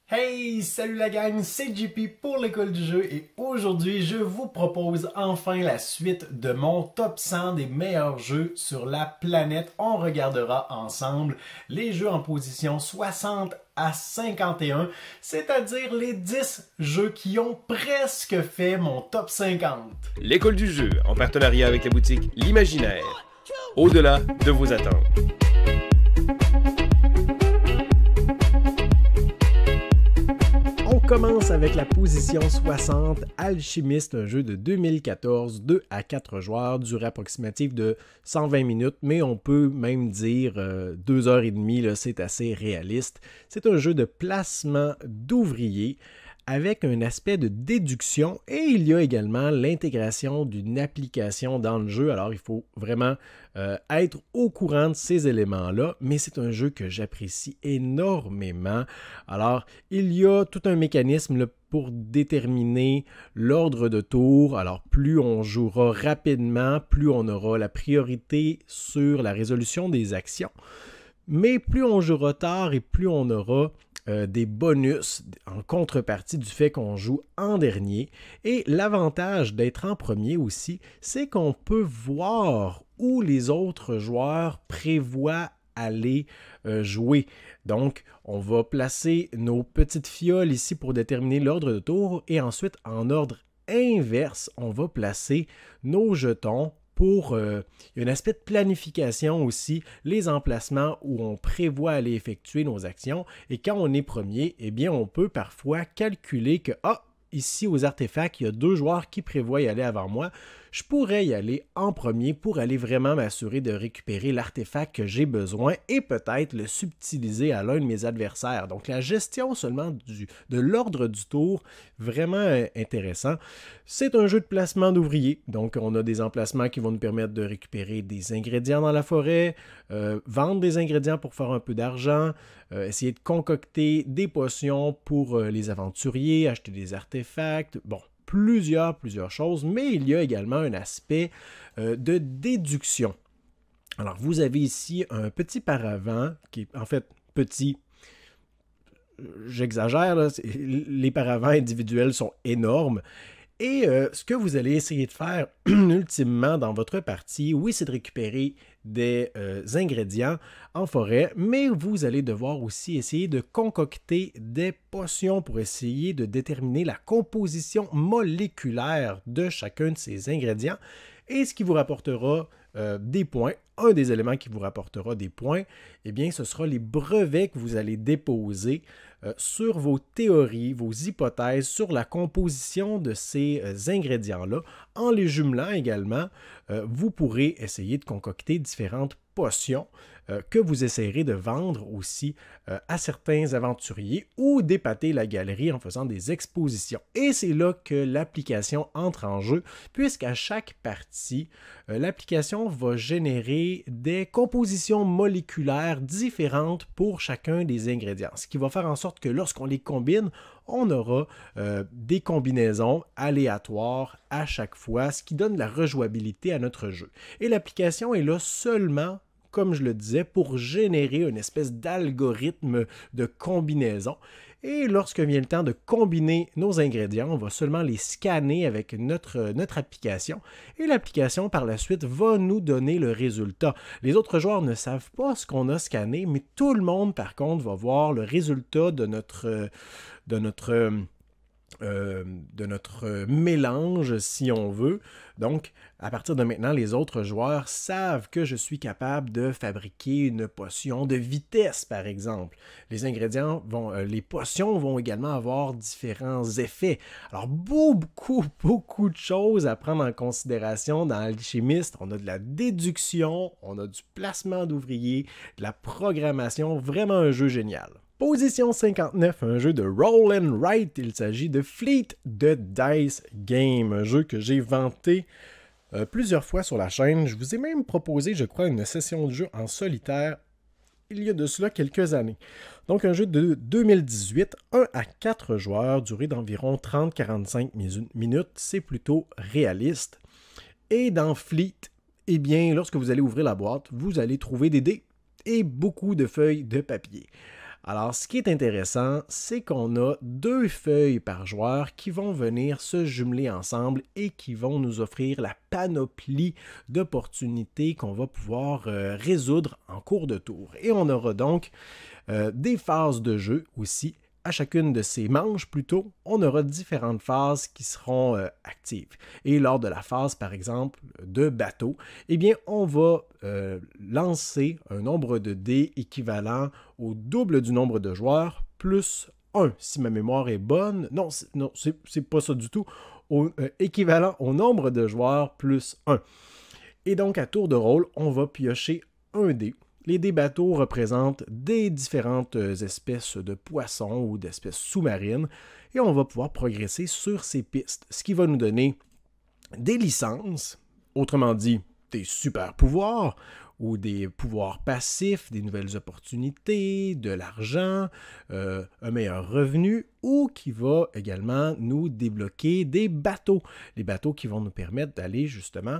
Hey, salut la gang, c'est JP pour l'école du jeu et aujourd'hui je vous propose enfin la suite de mon top 100 des meilleurs jeux sur la planète. On regardera ensemble les jeux en position 60 à 51, c'est-à-dire les 10 jeux qui ont presque fait mon top 50. L'école du jeu, en partenariat avec la boutique L'Imaginaire, au-delà de vos attentes. On commence avec la position 60, Alchimiste, un jeu de 2014, 2 à 4 joueurs, durée approximative de 120 minutes, mais on peut même dire 2h30, c'est assez réaliste. C'est un jeu de placement d'ouvriers avec un aspect de déduction et il y a également l'intégration d'une application dans le jeu. Alors, il faut vraiment être au courant de ces éléments-là, mais c'est un jeu que j'apprécie énormément. Alors, il y a tout un mécanisme pour déterminer l'ordre de tour. Alors, plus on jouera rapidement, plus on aura la priorité sur la résolution des actions. Mais plus on jouera tard et plus on aura des bonus en contrepartie du fait qu'on joue en dernier. Et l'avantage d'être en premier aussi, c'est qu'on peut voir où les autres joueurs prévoient aller jouer. Donc, on va placer nos petites fioles ici pour déterminer l'ordre de tour et ensuite, en ordre inverse, on va placer nos jetons pour un aspect de planification aussi, les emplacements où on prévoit aller effectuer nos actions. Et quand on est premier, eh bien, on peut parfois calculer que, ici aux artefacts, il y a 2 joueurs qui prévoient y aller avant moi. Je pourrais y aller en premier pour aller vraiment m'assurer de récupérer l'artefact que j'ai besoin et peut-être le subtiliser à l'un de mes adversaires. Donc la gestion seulement de l'ordre du tour, vraiment intéressant. C'est un jeu de placement d'ouvriers, donc on a des emplacements qui vont nous permettre de récupérer des ingrédients dans la forêt, vendre des ingrédients pour faire un peu d'argent, essayer de concocter des potions pour les aventuriers, acheter des artefacts, bon, plusieurs choses, mais il y a également un aspect de déduction. Alors, vous avez ici un petit paravent qui est en fait petit. J'exagère, là, les paravents individuels sont énormes. Et ce que vous allez essayer de faire ultimement dans votre partie, oui, c'est de récupérer des ingrédients en forêt, mais vous allez devoir aussi essayer de concocter des potions pour essayer de déterminer la composition moléculaire de chacun de ces ingrédients et ce qui vous rapportera des points. Un des éléments qui vous rapportera des points, eh bien, ce sera les brevets que vous allez déposer sur vos théories, vos hypothèses sur la composition de ces ingrédients-là. En les jumelant également, vous pourrez essayer de concocter différentes potions que vous essayerez de vendre aussi à certains aventuriers ou d'épater la galerie en faisant des expositions. Et c'est là que l'application entre en jeu, puisqu'à chaque partie, l'application va générer des compositions moléculaires différentes pour chacun des ingrédients, ce qui va faire en sorte que lorsqu'on les combine, on aura des combinaisons aléatoires à chaque fois, ce qui donne la rejouabilité à notre jeu. Et l'application est là seulement, comme je le disais, pour générer une espèce d'algorithme de combinaison. Et lorsque vient le temps de combiner nos ingrédients, on va seulement les scanner avec notre application. Et l'application, par la suite, va nous donner le résultat. Les autres joueurs ne savent pas ce qu'on a scanné, mais tout le monde, par contre, va voir le résultat de notre mélange, si on veut. Donc, à partir de maintenant, les autres joueurs savent que je suis capable de fabriquer une potion de vitesse, par exemple. Les potions vont également avoir différents effets. Alors, beaucoup de choses à prendre en considération dans Alchimiste. On a de la déduction, on a du placement d'ouvriers, de la programmation, vraiment un jeu génial. Position 59, un jeu de roll and write. Il s'agit de Fleet the Dice Game, un jeu que j'ai vanté plusieurs fois sur la chaîne. Je vous ai même proposé, je crois, une session de jeu en solitaire il y a de cela quelques années. Donc un jeu de 2018, 1 à 4 joueurs, durée d'environ 30-45 minutes. C'est plutôt réaliste. Et dans Fleet, eh bien, lorsque vous allez ouvrir la boîte, vous allez trouver des dés et beaucoup de feuilles de papier. Alors, ce qui est intéressant, c'est qu'on a 2 feuilles par joueur qui vont venir se jumeler ensemble et qui vont nous offrir la panoplie d'opportunités qu'on va pouvoir résoudre en cours de tour. Et on aura donc des phases de jeu aussi. À chacune de ces manches, plutôt, on aura différentes phases qui seront actives. Et lors de la phase, par exemple, de bateau, eh bien, on va lancer un nombre de dés équivalent au double du nombre de joueurs, plus 1, si ma mémoire est bonne. Non, c'est pas ça du tout. Équivalent au nombre de joueurs, plus 1. Et donc, à tour de rôle, on va piocher un dé. Les dés bateaux représentent des différentes espèces de poissons ou d'espèces sous-marines et on va pouvoir progresser sur ces pistes, ce qui va nous donner des licences, autrement dit des super pouvoirs ou des pouvoirs passifs, des nouvelles opportunités, de l'argent, un meilleur revenu ou qui va également nous débloquer des bateaux. Les bateaux qui vont nous permettre d'aller justement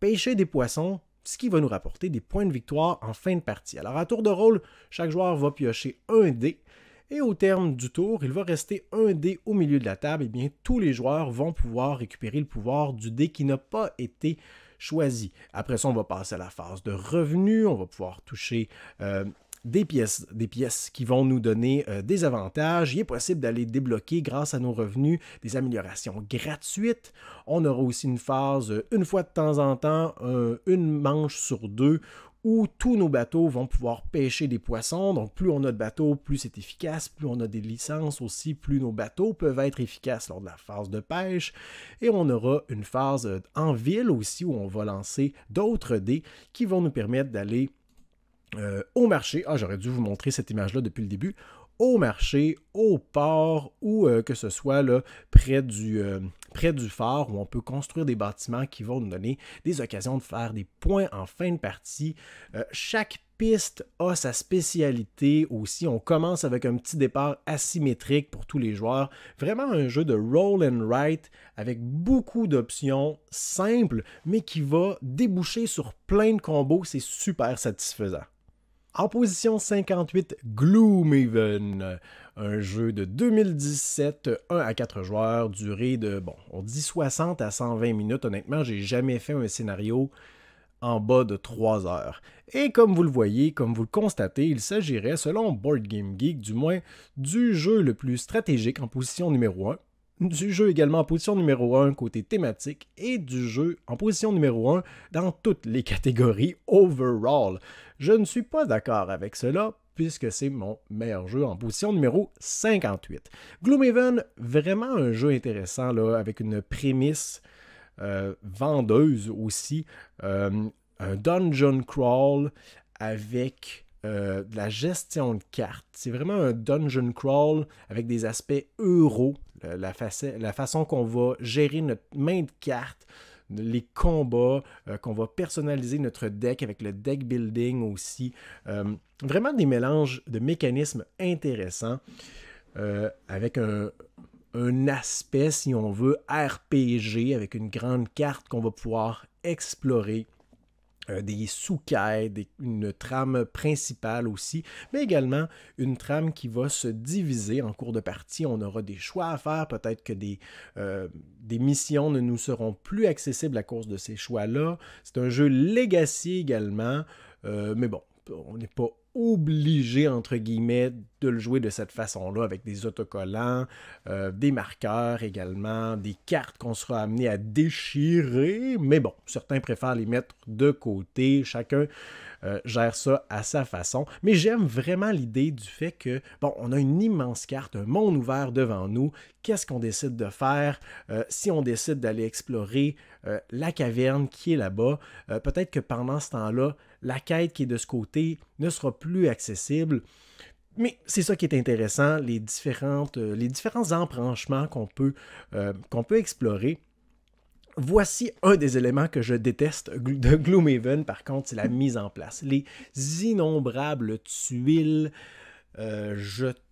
pêcher des poissons, ce qui va nous rapporter des points de victoire en fin de partie. Alors, à tour de rôle, chaque joueur va piocher un dé, et au terme du tour, il va rester un dé au milieu de la table. Et bien, tous les joueurs vont pouvoir récupérer le pouvoir du dé qui n'a pas été choisi. Après ça, on va passer à la phase de revenu, on va pouvoir toucher des pièces qui vont nous donner des avantages. Il est possible d'aller débloquer grâce à nos revenus des améliorations gratuites. On aura aussi une phase, une fois de temps en temps, une manche sur 2, où tous nos bateaux vont pouvoir pêcher des poissons. Donc plus on a de bateaux, plus c'est efficace. Plus on a des licences aussi, plus nos bateaux peuvent être efficaces lors de la phase de pêche. Et on aura une phase en ville aussi, où on va lancer d'autres dés qui vont nous permettre d'aller au marché, j'aurais dû vous montrer cette image-là depuis le début, au marché, au port ou que ce soit là, près du phare où on peut construire des bâtiments qui vont nous donner des occasions de faire des points en fin de partie. Chaque piste a sa spécialité aussi. On commence avec un petit départ asymétrique pour tous les joueurs. Vraiment un jeu de roll and write avec beaucoup d'options simples, mais qui va déboucher sur plein de combos. C'est super satisfaisant. En position 58, Gloomhaven, un jeu de 2017, 1 à 4 joueurs, durée de, on dit 60 à 120 minutes. Honnêtement, j'ai jamais fait un scénario en bas de 3 heures. Et comme vous le voyez, comme vous le constatez, il s'agirait, selon Board Game Geek, du moins, du jeu le plus stratégique en position numéro 1, du jeu également en position numéro 1 côté thématique et du jeu en position numéro 1 dans toutes les catégories overall. Je ne suis pas d'accord avec cela puisque c'est mon meilleur jeu en position numéro 58. Gloomhaven, vraiment un jeu intéressant là, avec une prémisse vendeuse aussi, un dungeon crawl avec de la gestion de cartes. C'est vraiment un dungeon crawl avec des aspects euro, la façon qu'on va gérer notre main de cartes, les combats, qu'on va personnaliser notre deck avec le deck building aussi. Vraiment des mélanges de mécanismes intéressants avec un aspect, si on veut, RPG avec une grande carte qu'on va pouvoir explorer. Des sous-quêtes, une trame principale aussi, mais également une trame qui va se diviser en cours de partie. On aura des choix à faire, peut-être que des missions ne nous seront plus accessibles à cause de ces choix-là. C'est un jeu legacy également, mais bon, on n'est pas obligé, entre guillemets, de le jouer de cette façon-là, avec des autocollants, des marqueurs également, des cartes qu'on sera amené à déchirer, mais bon, certains préfèrent les mettre de côté, chacun gère ça à sa façon, mais j'aime vraiment l'idée du fait que, on a une immense carte, un monde ouvert devant nous, qu'est-ce qu'on décide de faire si on décide d'aller explorer la caverne qui est là-bas, peut-être que pendant ce temps-là, la quête qui est de ce côté ne sera plus accessible. Mais c'est ça qui est intéressant, les différents embranchements qu'on peut explorer. Voici un des éléments que je déteste de Gloomhaven, par contre, c'est la mise en place. Les innombrables tuiles,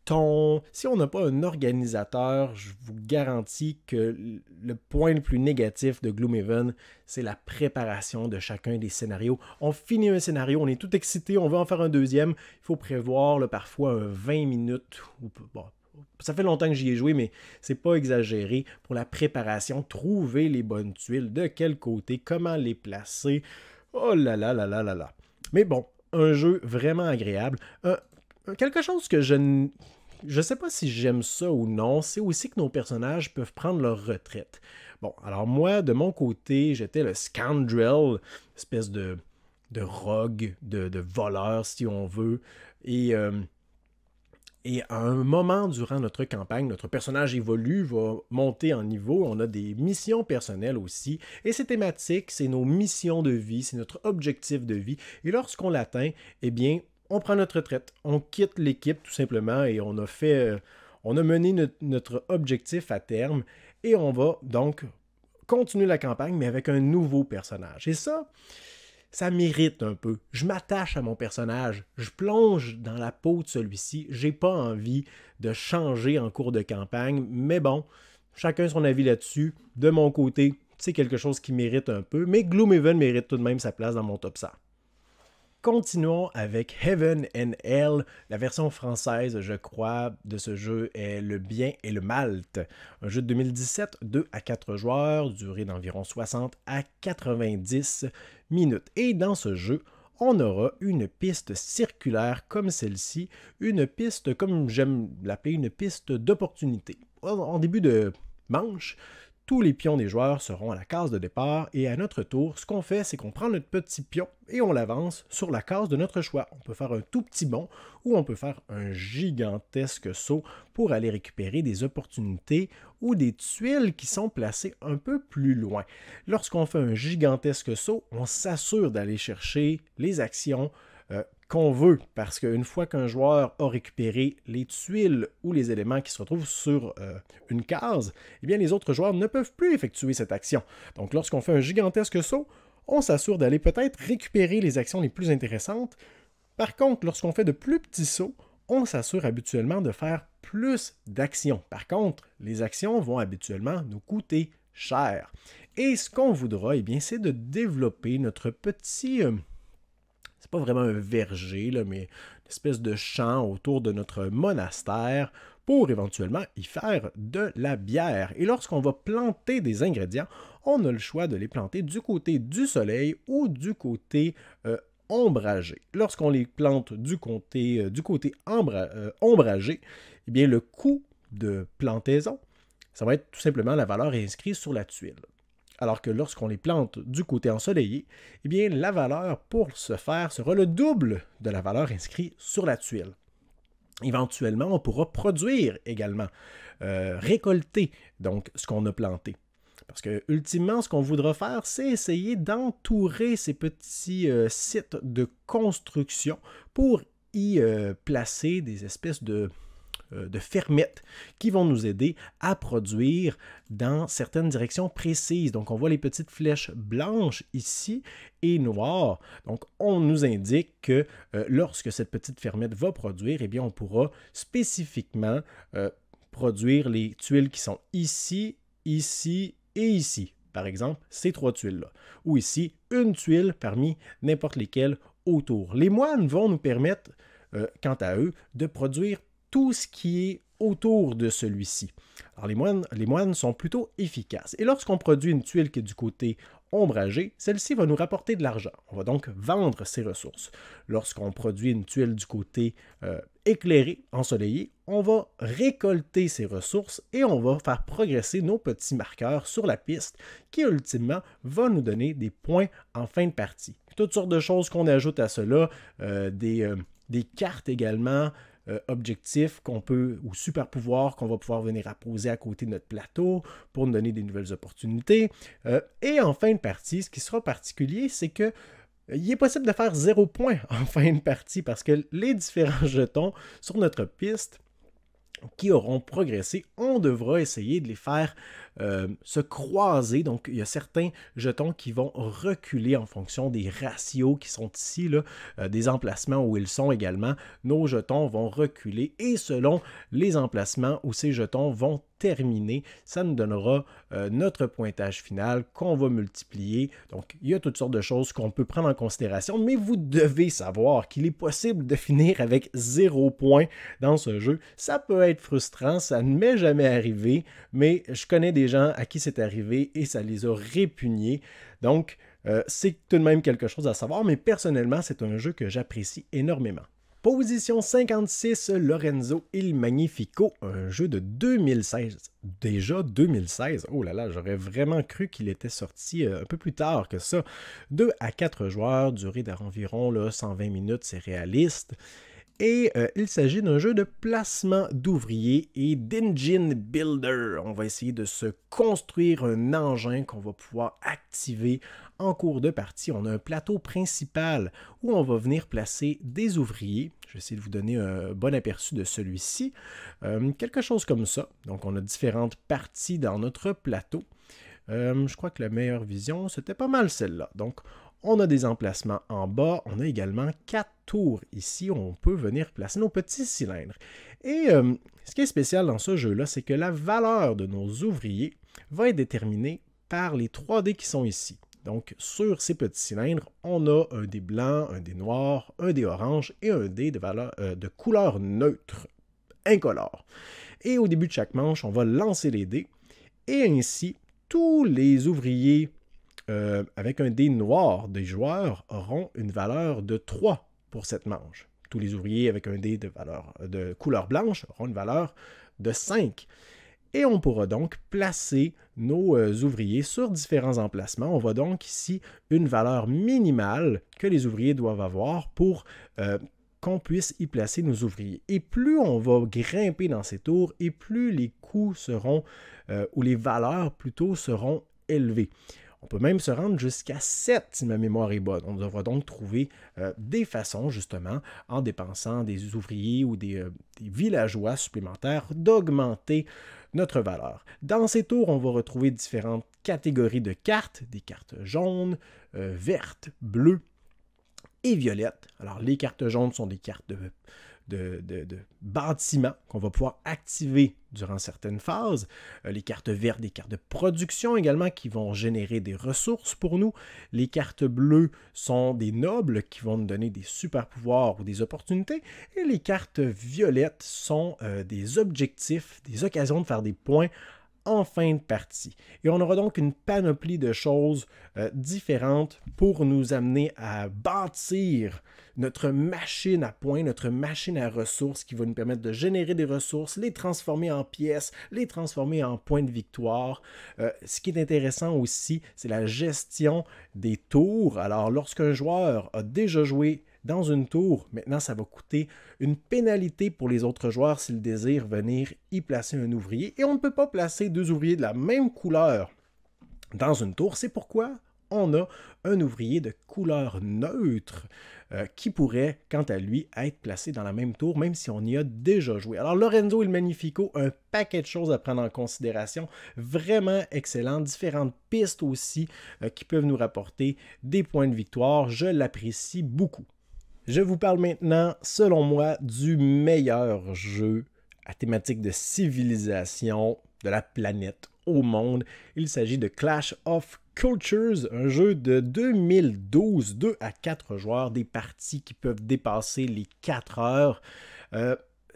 ton... Si on n'a pas un organisateur, je vous garantis que le point le plus négatif de Gloomhaven, c'est la préparation de chacun des scénarios. On finit un scénario, on est tout excité, on veut en faire un deuxième. Il faut prévoir là, parfois 20 minutes. Bon, ça fait longtemps que j'y ai joué, mais c'est pas exagéré. Pour la préparation, trouver les bonnes tuiles, de quel côté, comment les placer. Oh là là là là là là. Mais bon, un jeu vraiment agréable. Quelque chose que je ne sais pas si j'aime ça ou non, c'est aussi que nos personnages peuvent prendre leur retraite. Bon, alors moi, de mon côté, j'étais le scoundrel, espèce de rogue, de voleur, si on veut. Et à un moment durant notre campagne, notre personnage évolue, va monter en niveau. On a des missions personnelles aussi. Et c'est thématique, c'est nos missions de vie, c'est notre objectif de vie. Et lorsqu'on l'atteint, eh bien, on prend notre retraite. On quitte l'équipe tout simplement et on a mené notre objectif à terme. Et on va donc continuer la campagne, mais avec un nouveau personnage. Et ça m'irrite un peu. Je m'attache à mon personnage, je plonge dans la peau de celui-ci. J'ai pas envie de changer en cours de campagne, mais bon, chacun son avis là-dessus. De mon côté, c'est quelque chose qui m'irrite un peu, mais Gloomhaven mérite tout de même sa place dans mon top 100. Continuons avec Heaven and Hell. La version française, je crois, de ce jeu est Le Bien et le Malte. Un jeu de 2017, 2 à 4 joueurs, durée d'environ 60 à 90 minutes. Et dans ce jeu, on aura une piste circulaire comme celle-ci, une piste, comme j'aime l'appeler, une piste d'opportunité. En début de manche, tous les pions des joueurs seront à la case de départ et à notre tour, ce qu'on fait, c'est qu'on prend notre petit pion et on l'avance sur la case de notre choix. On peut faire un tout petit bond ou on peut faire un gigantesque saut pour aller récupérer des opportunités ou des tuiles qui sont placées un peu plus loin. Lorsqu'on fait un gigantesque saut, on s'assure d'aller chercher les actions qu'on veut, parce qu'une fois qu'un joueur a récupéré les tuiles ou les éléments qui se retrouvent sur une case, eh bien les autres joueurs ne peuvent plus effectuer cette action. Donc lorsqu'on fait un gigantesque saut, on s'assure d'aller peut-être récupérer les actions les plus intéressantes. Par contre, lorsqu'on fait de plus petits sauts, on s'assure habituellement de faire plus d'actions. Par contre, les actions vont habituellement nous coûter cher. Et ce qu'on voudra, eh bien, c'est de développer notre petit... c'est pas vraiment un verger, là, mais une espèce de champ autour de notre monastère pour éventuellement y faire de la bière. Et lorsqu'on va planter des ingrédients, on a le choix de les planter du côté du soleil ou du côté ombragé. Lorsqu'on les plante du côté ombragé, eh bien, le coût de plantaison, ça va être tout simplement la valeur inscrite sur la tuile. Alors que lorsqu'on les plante du côté ensoleillé, eh bien, la valeur pour ce faire sera le double de la valeur inscrite sur la tuile. Éventuellement, on pourra produire également, récolter donc ce qu'on a planté. Parce que, ultimement, ce qu'on voudra faire, c'est essayer d'entourer ces petits sites de construction pour y placer des espèces de fermettes qui vont nous aider à produire dans certaines directions précises. Donc, on voit les petites flèches blanches ici et noires. Donc, on nous indique que lorsque cette petite fermette va produire, eh bien, on pourra spécifiquement produire les tuiles qui sont ici, ici et ici. Par exemple, ces trois tuiles-là. Ou ici, une tuile parmi n'importe lesquelles autour. Les moines vont nous permettre, quant à eux, de produire tout ce qui est autour de celui-ci. Alors les moines sont plutôt efficaces. Et lorsqu'on produit une tuile qui est du côté ombragé, celle-ci va nous rapporter de l'argent. On va donc vendre ses ressources. Lorsqu'on produit une tuile du côté éclairé, ensoleillé, on va récolter ces ressources et on va faire progresser nos petits marqueurs sur la piste qui, ultimement, va nous donner des points en fin de partie. Toutes sortes de choses qu'on ajoute à cela, des cartes également, objectifs qu'on peut, ou super pouvoirs qu'on va pouvoir venir apposer à côté de notre plateau pour nous donner des nouvelles opportunités. Et en fin de partie, ce qui sera particulier, c'est que il est possible de faire 0 point en fin de partie parce que les différents jetons sur notre piste qui auront progressé, on devra essayer de les faire se croiser. Donc, il y a certains jetons qui vont reculer en fonction des ratios qui sont ici, là, des emplacements où ils sont également. Nos jetons vont reculer et selon les emplacements où ces jetons vont terminer, ça nous donnera notre pointage final qu'on va multiplier. Donc, il y a toutes sortes de choses qu'on peut prendre en considération, mais vous devez savoir qu'il est possible de finir avec 0 points dans ce jeu. Ça peut être frustrant, ça ne m'est jamais arrivé, mais je connais des gens à qui c'est arrivé et ça les a répugnés. Donc, c'est tout de même quelque chose à savoir, mais personnellement, c'est un jeu que j'apprécie énormément. Position 56, Lorenzo Il Magnifico, un jeu de 2016. Déjà 2016, oh là là, j'aurais vraiment cru qu'il était sorti un peu plus tard que ça. 2 à 4 joueurs, durée d'environ 120 minutes, c'est réaliste. Et il s'agit d'un jeu de placement d'ouvriers et d'engine builder. On va essayer de se construire un engin qu'on va pouvoir activer en cours de partie. On a un plateau principal où on va venir placer des ouvriers. Je vais essayer de vous donner un bon aperçu de celui-ci. Quelque chose comme ça. Donc, on a différentes parties dans notre plateau. Je crois que la meilleure vision, c'était pas mal celle-là. Donc, on a des emplacements en bas. On a également 4 tours ici où on peut venir placer nos petits cylindres. Et ce qui est spécial dans ce jeu-là, c'est que la valeur de nos ouvriers va être déterminée par les 3 dés qui sont ici. Donc, sur ces petits cylindres, on a un dé blanc, un dé noir, un dé orange et un dé de couleur neutre, incolore. Et au début de chaque manche, on va lancer les dés. Et ainsi, tous les ouvriers avec un dé noir des joueurs auront une valeur de 3 pour cette manche. Tous les ouvriers avec un dé de couleur blanche auront une valeur de 5. Et on pourra donc placer nos ouvriers sur différents emplacements. On voit donc ici une valeur minimale que les ouvriers doivent avoir pour qu'on puisse y placer nos ouvriers. Et plus on va grimper dans ces tours, et plus les coûts seront, ou les valeurs plutôt, seront élevées. On peut même se rendre jusqu'à 7 si ma mémoire est bonne. On devra donc trouver des façons, justement, en dépensant des ouvriers ou des villageois supplémentaires, d'augmenter notre valeur. Dans ces tours, on va retrouver différentes catégories de cartes, des cartes jaunes, vertes, bleues et violettes. Alors, les cartes jaunes sont des cartes de bâtiments qu'on va pouvoir activer durant certaines phases. Les cartes vertes, des cartes de production également qui vont générer des ressources pour nous. Les cartes bleues sont des nobles qui vont nous donner des super pouvoirs ou des opportunités. Et les cartes violettes sont des objectifs, des occasions de faire des points en fin de partie. Et on aura donc une panoplie de choses différentes pour nous amener à bâtir notre machine à points, notre machine à ressources qui va nous permettre de générer des ressources, les transformer en pièces, les transformer en points de victoire. Ce qui est intéressant aussi, c'est la gestion des tours. Alors, lorsqu'un joueur a déjà joué dans une tour, maintenant ça va coûter une pénalité pour les autres joueurs s'ils désirent venir y placer un ouvrier. Et on ne peut pas placer 2 ouvriers de la même couleur dans une tour. C'est pourquoi on a un ouvrier de couleur neutre qui pourrait, quant à lui, être placé dans la même tour, même si on y a déjà joué. Alors, Lorenzo Il Magnifico, un paquet de choses à prendre en considération. Vraiment excellent. Différentes pistes aussi qui peuvent nous rapporter des points de victoire. Je l'apprécie beaucoup. Je vous parle maintenant, selon moi, du meilleur jeu à thématique de civilisation de la planète au monde. Il s'agit de Clash of Cultures, un jeu de 2012, 2 à 4 joueurs, des parties qui peuvent dépasser les 4 heures.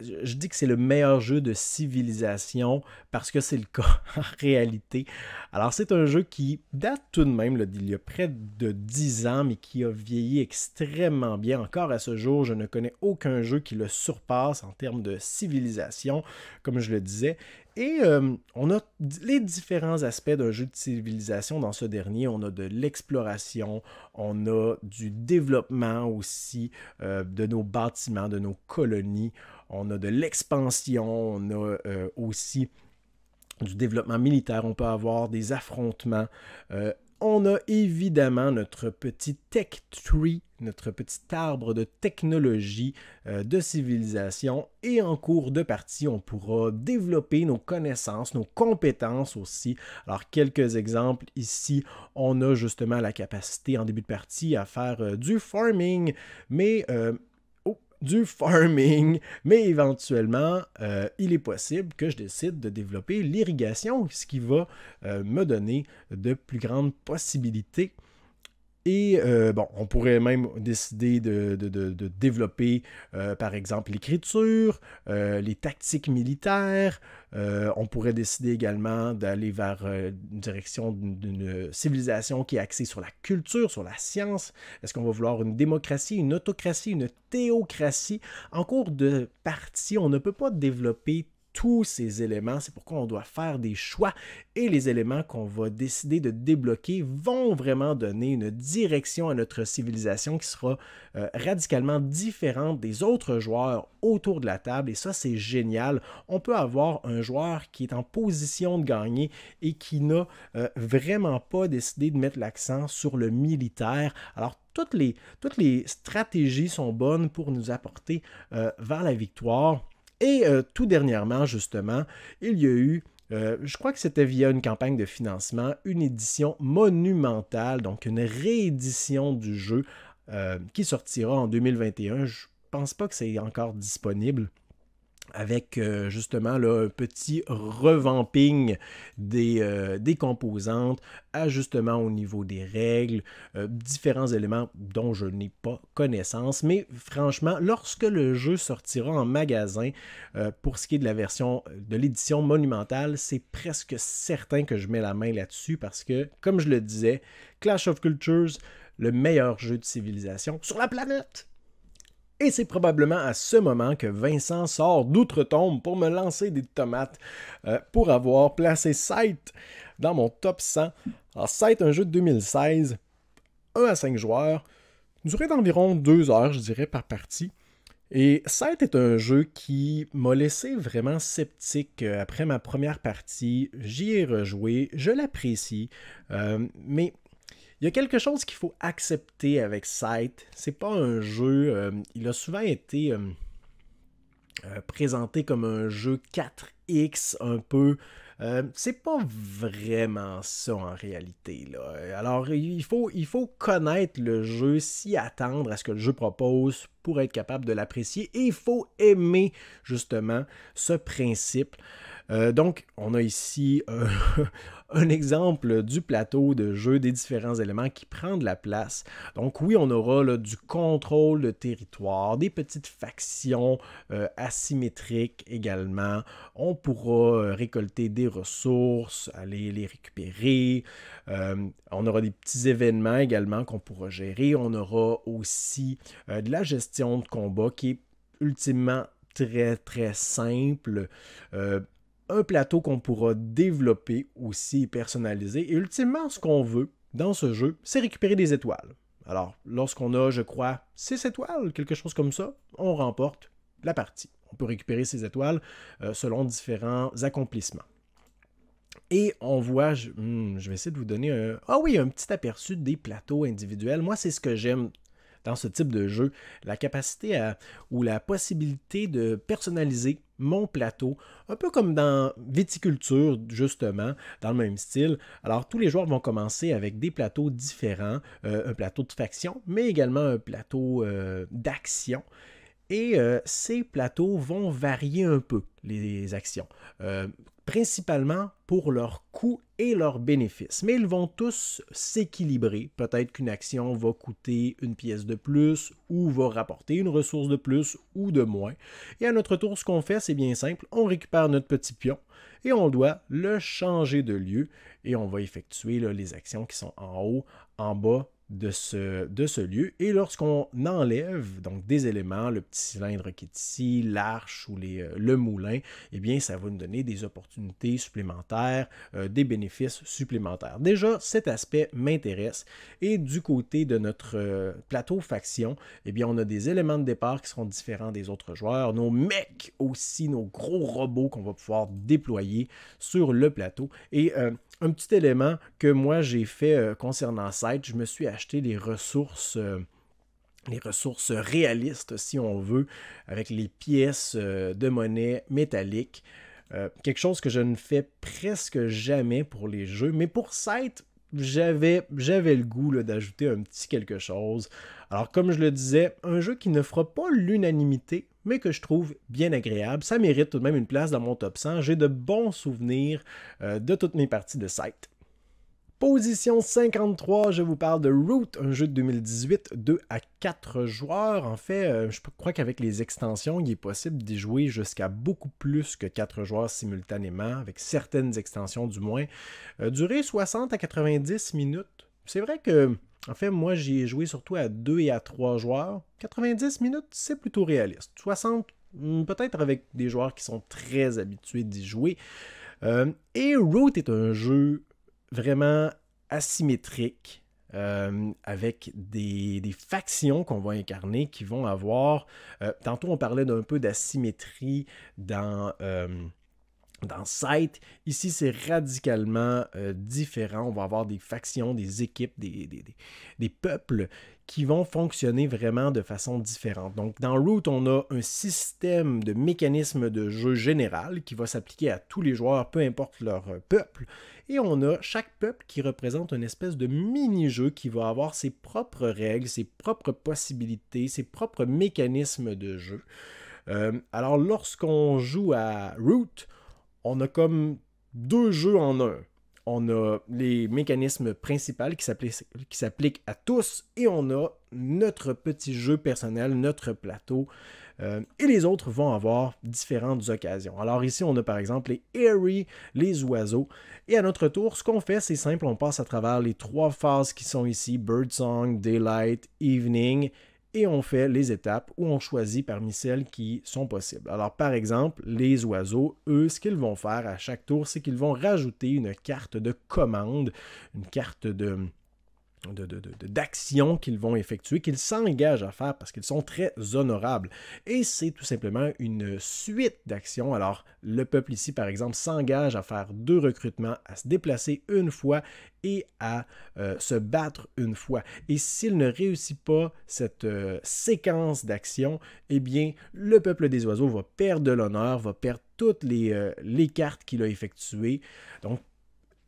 Je dis que c'est le meilleur jeu de civilisation parce que c'est le cas en réalité. Alors, c'est un jeu qui date tout de même d'il y a près de 10 ans, mais qui a vieilli extrêmement bien. Encore à ce jour, je ne connais aucun jeu qui le surpasse en termes de civilisation, comme je le disais. Et on a les différents aspects d'un jeu de civilisation dans ce dernier. On a de l'exploration, on a du développement aussi de nos bâtiments, de nos colonies. On a de l'expansion, on a aussi du développement militaire, on peut avoir des affrontements. On a évidemment notre petit tech tree, notre petit arbre de technologie, de civilisation. Et en cours de partie, on pourra développer nos connaissances, nos compétences aussi. Alors, quelques exemples ici, on a justement la capacité en début de partie à faire du farming, mais éventuellement, il est possible que je décide de développer l'irrigation, ce qui va me donner de plus grandes possibilités. Et on pourrait même décider de développer, par exemple, l'écriture, les tactiques militaires. On pourrait décider également d'aller vers une direction d'une civilisation qui est axée sur la culture, sur la science. Est-ce qu'on va vouloir une démocratie, une autocratie, une théocratie? En cours de partie, on ne peut pas développer tous ces éléments, c'est pourquoi on doit faire des choix et les éléments qu'on va décider de débloquer vont vraiment donner une direction à notre civilisation qui sera radicalement différente des autres joueurs autour de la table et ça c'est génial. On peut avoir un joueur qui est en position de gagner et qui n'a vraiment pas décidé de mettre l'accent sur le militaire. Alors toutes les stratégies sont bonnes pour nous apporter vers la victoire. Et tout dernièrement, justement, il y a eu, je crois que c'était via une campagne de financement, une édition monumentale, donc une réédition du jeu qui sortira en 2021. Je ne pense pas que c'est encore disponible. Avec justement là, un petit revamping des composantes, ajustement au niveau des règles, différents éléments dont je n'ai pas connaissance. Mais franchement, lorsque le jeu sortira en magasin, pour ce qui est de la version de l'édition monumentale, c'est presque certain que je mets la main là-dessus parce que, comme je le disais, Clash of Cultures, le meilleur jeu de civilisation sur la planète! Et c'est probablement à ce moment que Vincent sort d'outre-tombe pour me lancer des tomates pour avoir placé Scythe dans mon top 100. Alors Scythe, un jeu de 2016, 1 à 5 joueurs, durée d'environ 2 heures, je dirais, par partie. Et Scythe est un jeu qui m'a laissé vraiment sceptique après ma première partie. J'y ai rejoué, je l'apprécie, mais... il y a quelque chose qu'il faut accepter avec Scythe. C'est pas un jeu... il a souvent été présenté comme un jeu 4X un peu. C'est pas vraiment ça en réalité, là. Alors, il faut connaître le jeu, s'y attendre à ce que le jeu propose pour être capable de l'apprécier. Et il faut aimer justement ce principe. Donc, on a ici un exemple du plateau de jeu, des différents éléments qui prend de la place. Donc oui, on aura là, du contrôle de territoire, des petites factions asymétriques également. On pourra récolter des ressources, aller les récupérer. On aura des petits événements également qu'on pourra gérer. On aura aussi de la gestion de combat qui est ultimement très très simple. Un plateau qu'on pourra développer aussi et personnaliser. Et ultimement, ce qu'on veut dans ce jeu, c'est récupérer des étoiles. Alors, lorsqu'on a, je crois, 6 étoiles, quelque chose comme ça, on remporte la partie. On peut récupérer ces étoiles selon différents accomplissements. Et on voit, je vais essayer de vous donner un petit aperçu des plateaux individuels. Moi, c'est ce que j'aime dans ce type de jeu, la capacité ou la possibilité de personnaliser mon plateau, un peu comme dans Viticulture, justement, dans le même style. Alors, tous les joueurs vont commencer avec des plateaux différents, un plateau de faction, mais également un plateau d'action. Et ces plateaux vont varier un peu, les actions, principalement pour leurs coûts et leurs bénéfices. Mais ils vont tous s'équilibrer. Peut-être qu'une action va coûter une pièce de plus ou va rapporter une ressource de plus ou de moins. Et à notre tour, ce qu'on fait, c'est bien simple. On récupère notre petit pion et on doit le changer de lieu et on va effectuer là, les actions qui sont en haut, en bas de ce lieu. Et lorsqu'on enlève donc des éléments, le petit cylindre qui est ici, l'arche ou le moulin, eh bien, ça va nous donner des opportunités supplémentaires, des bénéfices supplémentaires. Déjà, cet aspect m'intéresse. Et du côté de notre plateau faction, eh bien, on a des éléments de départ qui seront différents des autres joueurs. Nos mecs aussi, nos gros robots qu'on va pouvoir déployer sur le plateau. Et un petit élément que moi j'ai fait concernant Scythe, je me suis acheté des ressources les ressources réalistes, si on veut, avec les pièces de monnaie métallique. Quelque chose que je ne fais presque jamais pour les jeux, mais pour Scythe, j'avais le goût là, d'ajouter un petit quelque chose. Alors, comme je le disais, un jeu qui ne fera pas l'unanimité, mais que je trouve bien agréable. Ça mérite tout de même une place dans mon top 100. J'ai de bons souvenirs de toutes mes parties de Scythe. Position 53, je vous parle de Root, un jeu de 2018, 2 à 4 joueurs. En fait, je crois qu'avec les extensions, il est possible d'y jouer jusqu'à beaucoup plus que 4 joueurs simultanément, avec certaines extensions du moins. Durée 60 à 90 minutes. C'est vrai que, en fait, moi, j'y ai joué surtout à 2 et à 3 joueurs. 90 minutes, c'est plutôt réaliste. 60, peut-être avec des joueurs qui sont très habitués d'y jouer. Et Root est un jeu vraiment asymétrique, avec des factions qu'on va incarner qui vont avoir... tantôt, on parlait d'un peu d'asymétrie dans Scythe. Ici, c'est radicalement différent. On va avoir des factions, des équipes, des peuples qui vont fonctionner vraiment de façon différente. Donc, dans Root, on a un système de mécanisme de jeu général qui va s'appliquer à tous les joueurs, peu importe leur peuple. Et on a chaque peuple qui représente une espèce de mini-jeu qui va avoir ses propres règles, ses propres possibilités, ses propres mécanismes de jeu. Alors, lorsqu'on joue à Root, on a comme 2 jeux en un. On a les mécanismes principaux qui s'appliquent à tous et on a notre petit jeu personnel, notre plateau. Et les autres vont avoir différentes occasions. Alors ici, on a par exemple les Airy, les oiseaux. Et à notre tour, ce qu'on fait, c'est simple, on passe à travers les 3 phases qui sont ici, Birdsong, Daylight, Evening, et on fait les étapes où on choisit parmi celles qui sont possibles. Alors, par exemple, les oiseaux, eux, ce qu'ils vont faire à chaque tour, c'est qu'ils vont rajouter une carte de commande, une carte d'action qu'ils vont effectuer, qu'ils s'engagent à faire parce qu'ils sont très honorables. Et c'est tout simplement une suite d'actions. Alors, le peuple ici, par exemple, s'engage à faire 2 recrutements, à se déplacer une fois et à se battre une fois. Et s'il ne réussit pas cette séquence d'actions, eh bien, le peuple des oiseaux va perdre de l'honneur, va perdre toutes les cartes qu'il a effectuées. Donc,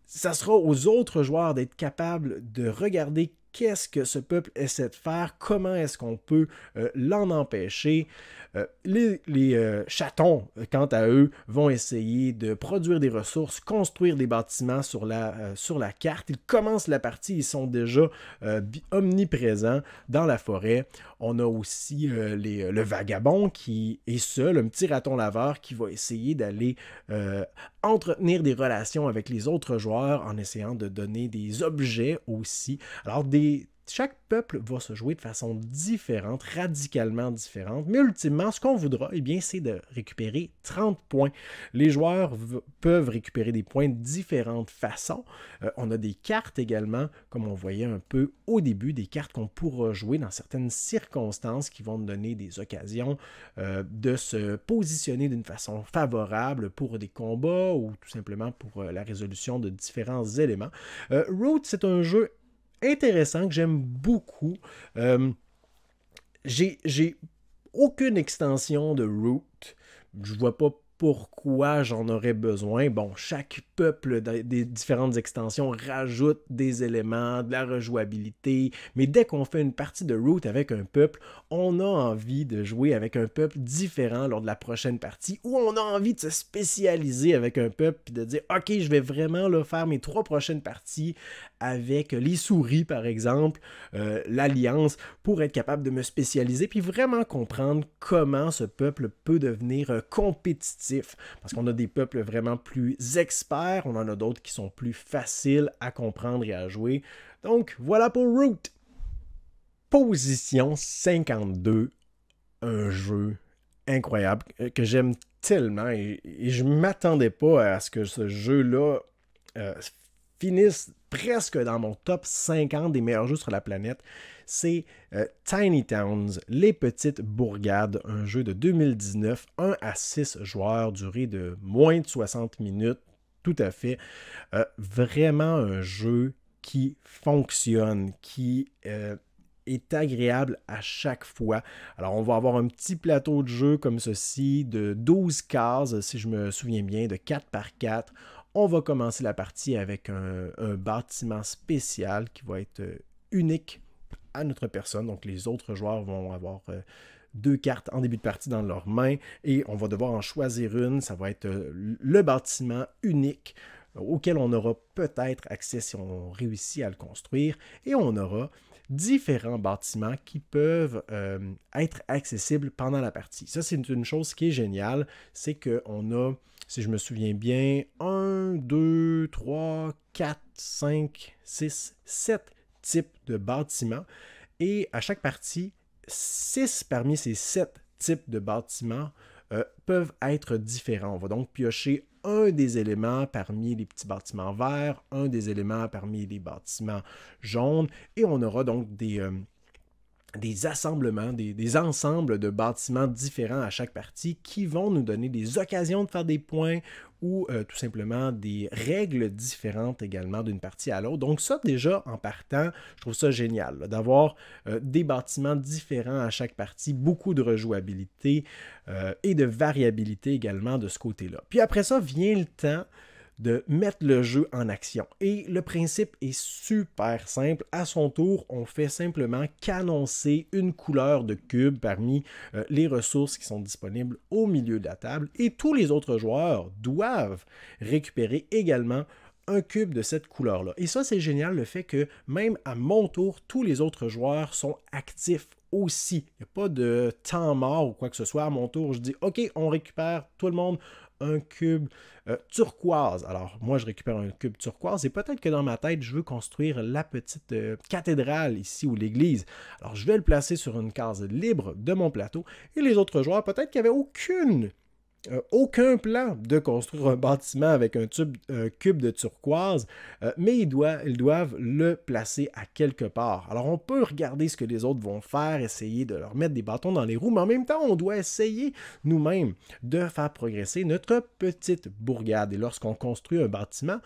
ça sera aux autres joueurs d'être capables de regarder qu'est-ce que ce peuple essaie de faire, comment est-ce qu'on peut l'en empêcher. Les chatons, quant à eux, vont essayer de produire des ressources, construire des bâtiments sur la carte. Ils commencent la partie, ils sont déjà omniprésents dans la forêt. On a aussi le vagabond qui est seul, un petit raton laveur qui va essayer d'aller entretenir des relations avec les autres joueurs en essayant de donner des objets aussi. Alors, chaque peuple va se jouer de façon différente, radicalement différente, mais ultimement, ce qu'on voudra, eh bien, c'est de récupérer 30 points. Les joueurs peuvent récupérer des points de différentes façons. On a des cartes également, comme on voyait un peu au début, des cartes qu'on pourra jouer dans certaines circonstances qui vont nous donner des occasions de se positionner d'une façon favorable pour des combats ou tout simplement pour la résolution de différents éléments. Root, c'est un jeu intéressant que j'aime beaucoup. J'ai aucune extension de Root. Je vois pas pourquoi j'en aurais besoin. Bon, chaque peuple des différentes extensions rajoute des éléments, de la rejouabilité, mais dès qu'on fait une partie de Root avec un peuple, on a envie de jouer avec un peuple différent lors de la prochaine partie, ou on a envie de se spécialiser avec un peuple et de dire « Ok, je vais vraiment là, faire mes 3 prochaines parties avec les souris, par exemple, l'Alliance, pour être capable de me spécialiser, puis vraiment comprendre comment ce peuple peut devenir compétitif. Parce qu'on a des peuples vraiment plus experts, on en a d'autres qui sont plus faciles à comprendre et à jouer. Donc, voilà pour Root. Position 52, un jeu incroyable que j'aime tellement et je ne m'attendais pas à ce que ce jeu-là finisse presque dans mon top 50 des meilleurs jeux sur la planète. C'est Tiny Towns, les petites bourgades, un jeu de 2019, 1 à 6 joueurs, durée de moins de 60 minutes, tout à fait. Vraiment un jeu qui fonctionne, qui est agréable à chaque fois. Alors, on va avoir un petit plateau de jeu comme ceci, de 12 cases, si je me souviens bien, de 4 par 4. On va commencer la partie avec un bâtiment spécial qui va être unique à notre personne. Donc, les autres joueurs vont avoir 2 cartes en début de partie dans leurs mains et on va devoir en choisir une. Ça va être le bâtiment unique auquel on aura peut-être accès si on réussit à le construire. Et on aura différents bâtiments qui peuvent être accessibles pendant la partie. Ça, c'est une chose qui est géniale, c'est qu'on a, si je me souviens bien, 1, 2, 3, 4, 5, 6, 7 types de bâtiments. Et à chaque partie, 6 parmi ces 7 types de bâtiments peuvent être différents. On va donc piocher un des éléments parmi les petits bâtiments verts, un des éléments parmi les bâtiments jaunes, et on aura donc des assemblements, des ensembles de bâtiments différents à chaque partie qui vont nous donner des occasions de faire des points ou tout simplement des règles différentes également d'une partie à l'autre. Donc ça, déjà, en partant, je trouve ça génial, là, d'avoir des bâtiments différents à chaque partie, beaucoup de rejouabilité et de variabilité également de ce côté-là. Puis après ça, vient le temps de mettre le jeu en action. Et le principe est super simple. À son tour, on fait simplement qu'annoncer une couleur de cube parmi les ressources qui sont disponibles au milieu de la table. Et tous les autres joueurs doivent récupérer également un cube de cette couleur-là. Et ça, c'est génial, le fait que même à mon tour, tous les autres joueurs sont actifs aussi. Il n'y a pas de temps mort ou quoi que ce soit. À mon tour, je dis « Ok, on récupère tout le monde un cube turquoise. » Alors, moi, je récupère un cube turquoise et peut-être que dans ma tête, je veux construire la petite cathédrale ici ou l'église. Alors, je vais le placer sur une case libre de mon plateau et les autres joueurs, peut-être qu'il n'y avait aucun plan de construire un bâtiment avec un cube de turquoise, mais ils doivent le placer à quelque part. Alors, on peut regarder ce que les autres vont faire, essayer de leur mettre des bâtons dans les roues, mais en même temps, on doit essayer nous-mêmes de faire progresser notre petite bourgade. Et lorsqu'on construit un bâtiment,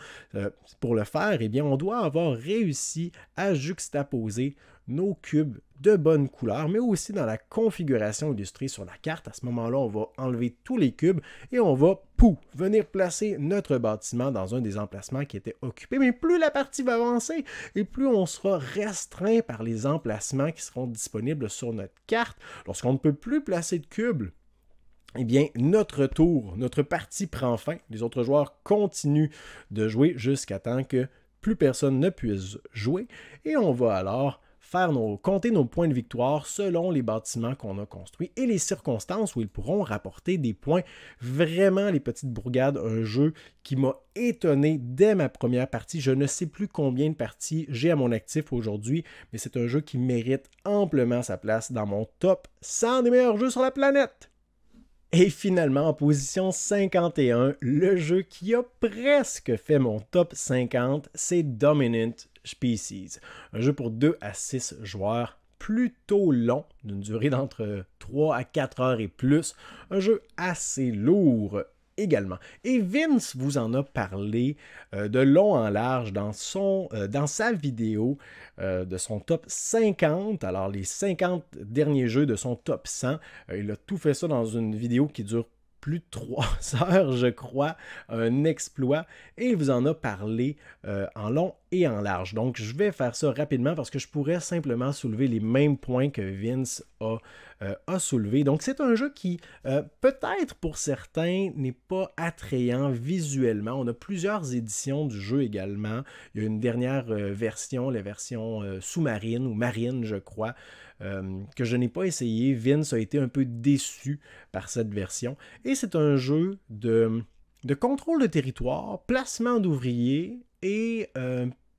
pour le faire, eh bien, on doit avoir réussi à juxtaposer nos cubes de bonne couleur, mais aussi dans la configuration illustrée sur la carte. À ce moment-là, on va enlever tous les cubes et on va, venir placer notre bâtiment dans un des emplacements qui était occupé. Mais plus la partie va avancer et plus on sera restreint par les emplacements qui seront disponibles sur notre carte. Lorsqu'on ne peut plus placer de cubes, eh bien, notre tour, notre partie prend fin. Les autres joueurs continuent de jouer jusqu'à temps que plus personne ne puisse jouer et on va alors compter nos points de victoire selon les bâtiments qu'on a construits et les circonstances où ils pourront rapporter des points. Vraiment, les petites bourgades, un jeu qui m'a étonné dès ma première partie. Je ne sais plus combien de parties j'ai à mon actif aujourd'hui, mais c'est un jeu qui mérite amplement sa place dans mon top 100 des meilleurs jeux sur la planète. Et finalement, en position 51, le jeu qui a presque fait mon top 50, c'est Dominant Species. Un jeu pour 2 à 6 joueurs, plutôt long, d'une durée d'entre 3 à 4 heures et plus. Un jeu assez lourd également. Et Vince vous en a parlé de long en large dans sa vidéo de son top 50. Alors, les 50 derniers jeux de son top 100. Il a tout fait ça dans une vidéo qui dure plus de 3 heures, je crois, un exploit, et il vous en a parlé en long et en large. Donc, je vais faire ça rapidement parce que je pourrais simplement soulever les mêmes points que Vince a soulevé. Donc, c'est un jeu qui, peut-être pour certains, n'est pas attrayant visuellement. On a plusieurs éditions du jeu également. Il y a une dernière version, la version sous-marine ou marine, je crois, que je n'ai pas essayé. Vince a été un peu déçu par cette version. Et c'est un jeu de contrôle de territoire, placement d'ouvriers et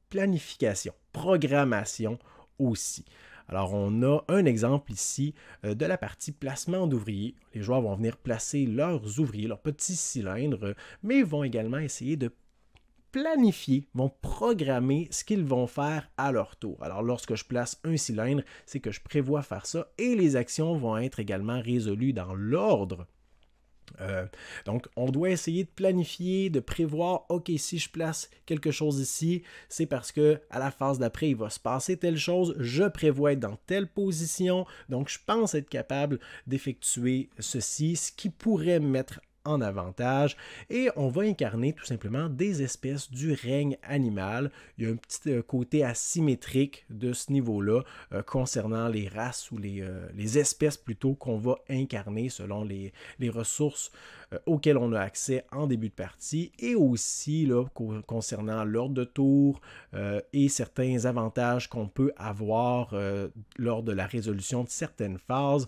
planification, programmation aussi. Alors, on a un exemple ici de la partie placement d'ouvriers. Les joueurs vont venir placer leurs ouvriers, leurs petits cylindres, mais vont également essayer de planifier, vont programmer ce qu'ils vont faire à leur tour. Alors, lorsque je place un cylindre, c'est que je prévois faire ça et les actions vont être également résolues dans l'ordre Donc, on doit essayer de planifier, de prévoir, ok, si je place quelque chose ici, c'est parce que à la phase d'après, il va se passer telle chose, je prévois être dans telle position, donc je pense être capable d'effectuer ceci, ce qui pourrait me mettre en avantage, et on va incarner tout simplement des espèces du règne animal. Il y a un petit côté asymétrique de ce niveau-là concernant les races ou les espèces plutôt qu'on va incarner selon les ressources auxquelles on a accès en début de partie, et aussi là, concernant l'ordre de tour et certains avantages qu'on peut avoir lors de la résolution de certaines phases.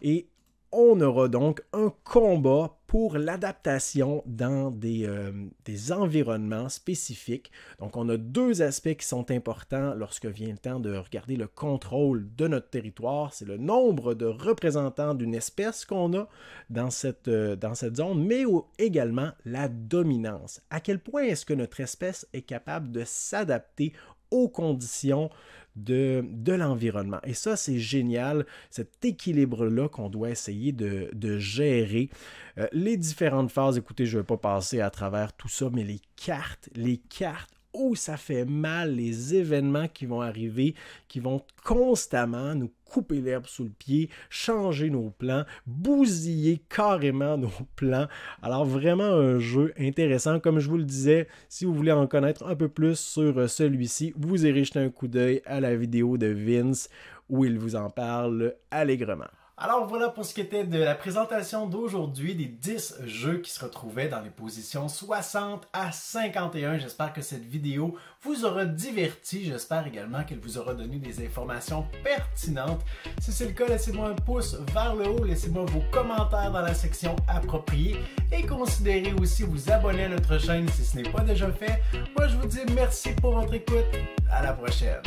Et on aura donc un combat pour l'adaptation dans des environnements spécifiques. Donc, on a deux aspects qui sont importants lorsque vient le temps de regarder le contrôle de notre territoire. C'est le nombre de représentants d'une espèce qu'on a dans cette zone, mais également la dominance. À quel point est-ce que notre espèce est capable de s'adapter aux conditions de l'environnement. Et ça, c'est génial, cet équilibre-là qu'on doit essayer de gérer. Les différentes phases, écoutez, je ne vais pas passer à travers tout ça, mais les cartes, oh, ça fait mal, les événements qui vont arriver, qui vont constamment nous couper l'herbe sous le pied, changer nos plans, bousiller carrément nos plans. Alors vraiment un jeu intéressant. Comme je vous le disais, si vous voulez en connaître un peu plus sur celui-ci, vous irez jeter un coup d'œil à la vidéo de Vince où il vous en parle allègrement. Alors voilà pour ce qui était de la présentation d'aujourd'hui des 10 jeux qui se retrouvaient dans les positions 60 à 51. J'espère que cette vidéo vous aura diverti. J'espère également qu'elle vous aura donné des informations pertinentes. Si c'est le cas, laissez-moi un pouce vers le haut. Laissez-moi vos commentaires dans la section appropriée. Et considérez aussi vous abonner à notre chaîne si ce n'est pas déjà fait. Moi, je vous dis merci pour votre écoute. À la prochaine.